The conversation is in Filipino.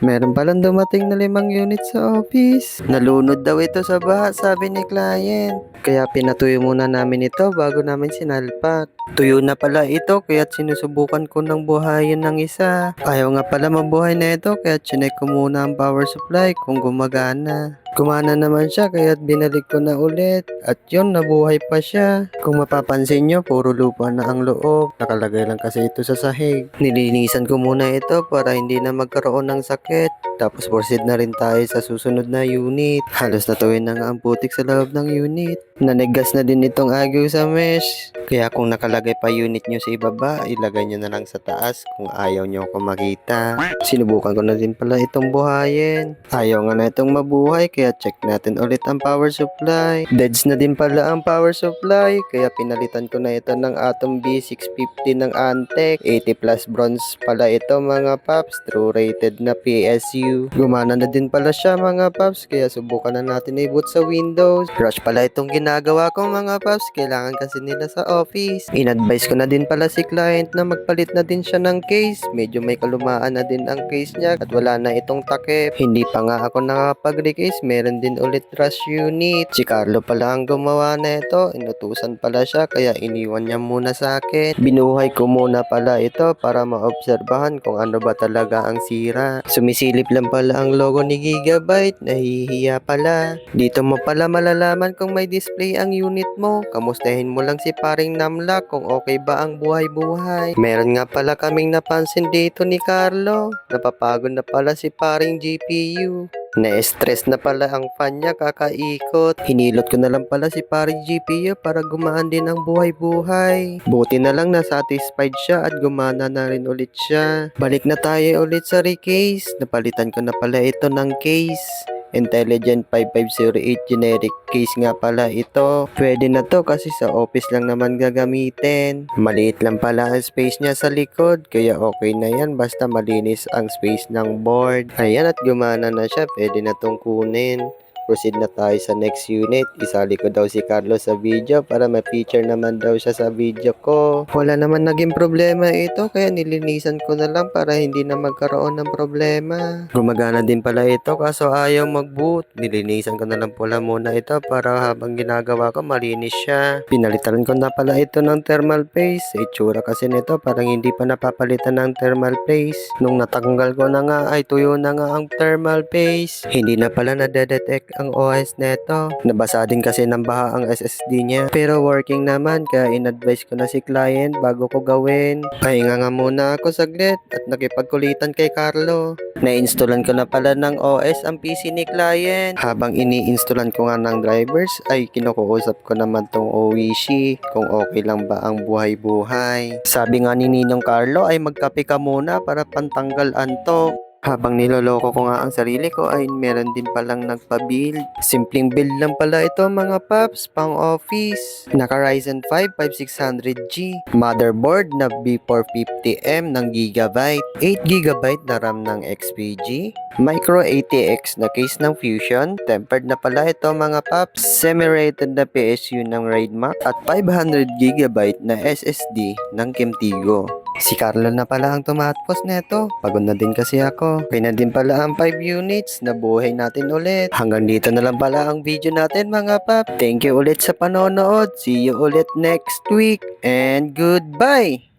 Meron palang dumating na 5 unit sa office. Nalunod daw ito sa baha, sabi ni client. Kaya pinatuyo muna namin ito bago namin sinalpak. Tuyo na pala ito kaya sinusubukan ko ng buhayin ng isa. Ayaw nga pala mabuhay na ito kaya chinek ko muna ang power supply kung gumagana. Gumana naman siya kaya binalik ko na ulit at yun nabuhay pa siya. Kung mapapansin nyo puro lupa na ang loob. Nakalagay lang kasi ito sa sahig. Nilinisan ko muna ito para hindi na magkaroon ng sakit. Tapos proceed na rin tayo sa susunod na unit. Halos natuwin na nga ang putik sa loob ng unit. Nanigas na din itong agaw sa mesh. Kaya kung nakalagay pa unit nyo sa ibaba, ilagay nyo na lang sa taas kung ayaw nyo ako makita. Sinubukan ko na din pala itong buhayin. Ayaw nga na itong mabuhay kaya check natin ulit ang power supply. Deads na din pala ang power supply kaya pinalitan ko na ito ng Atom B650 ng Antec. 80 plus bronze pala ito mga paps. True rated na PSU. Gumana na din pala siya mga paps kaya subukan na natin i-boot sa Windows. Rush pala itong ginagawa ko mga paps. Kailangan kasi nila sa office. In-advise ko na din pala si client na magpalit na din siya ng case. Medyo may kalumaan na din ang case niya at wala na itong takip. Hindi pa nga ako nakapag-recase. Meron din ulit rush unit. Si Carlo pala ang gumawa na ito. Inutusan pala siya kaya iniwan niya muna sa akin. Binuhay ko muna pala ito para maobserbahan kung ano ba talaga ang sira. Sumisilip lang pala ang logo ni Gigabyte. Nahihiya pala. Dito mo pala malalaman kung may display ang unit mo. Kamustahin mo lang si paring Namla kung okay ba ang buhay-buhay. Meron nga pala kaming napansin dito ni Carlo. Napapagod na pala si paring GPU. Na-stress na pala ang fan niya kakaikot. Hinilot ko na lang pala si paring GPU para gumaan din ang buhay-buhay. Buti na lang na-satisfied siya at gumana na rin ulit siya. Balik na tayo ulit sa recase. Napalitan ko na pala ito ng case. Intelligent 5508 generic case nga pala ito. Pwede na to kasi sa office lang naman gagamitin. Maliit lang pala ang space niya sa likod kaya okay na yan basta malinis ang space ng board. Ayan at gumana na siya, pwede na tong kunin. Proceed na tayo sa next unit. Isali ko daw si Carlos sa video para ma-feature naman daw siya sa video ko. Wala naman naging problema ito kaya nilinisan ko na lang para hindi na magkaroon ng problema. Gumagana din pala ito kaso ayaw mag-boot. Nilinisan ko na lang pala muna ito para habang ginagawa ko malinis siya. Pinalitan ko na pala ito ng thermal paste. Sa itsura kasi nito parang hindi pa napapalitan ng thermal paste. Nung natanggal ko na nga ay tuyo na nga ang thermal paste. Hindi na pala nadedetect ang OS neto. Nabasa din kasi ng baha ang SSD niya. Pero working naman kaya in-advise ko na si client bago ko gawin. Pahinga nga muna ako saglit at nakipagkulitan kay Carlo. Na-installan ko na pala ng OS ang PC ni client. Habang ini-installan ko nga ng drivers ay kinukuusap ko naman tong Oishi kung okay lang ba ang buhay-buhay. Sabi nga ni Ninong Carlo ay magkape ka muna para pantanggal antok. Habang niloloko ko nga ang sarili ko ay meron din palang nagpa-build. Simpleng build lang pala ito mga paps, pang office. Naka Ryzen 5 5600G. Motherboard na B450M ng Gigabyte. 8GB na RAM ng XPG. Micro ATX na case ng Fusion. Tempered na pala ito mga paps. Semi-rated na PSU ng Raidmac. At 500GB na SSD ng Kimtigo. Si Carlo na pala ang tumatpos neto. Pagod na din kasi ako. Okay na din pala ang 5 units na buhay natin ulit. Hanggang dito na lang pala ang video natin mga pap. Thank you ulit sa panonood. See you ulit next week. And goodbye!